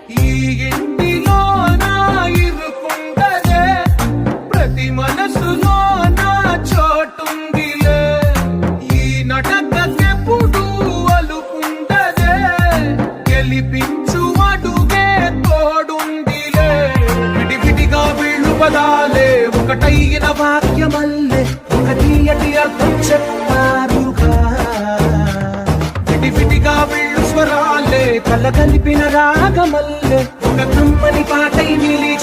ఈ ఇంటిలోన ఇరుకుండదే ప్రతి మనసులోన చోటుందిలే ఈ నటకెప్పుడు అలుకుండదే గెలిపించు అడుగే తోడుందిలే విడివిడిగా వీళ్ళు పదాలే ఒకటైన వాక్యమల్లే ఒక తీయటి అర్థం చెప్పారుగా విడివిడిగా వీళ్ళు స్వరాలే కలగలిపిన రాగమల్లే ఒక కమ్మని పాటై నిలిచి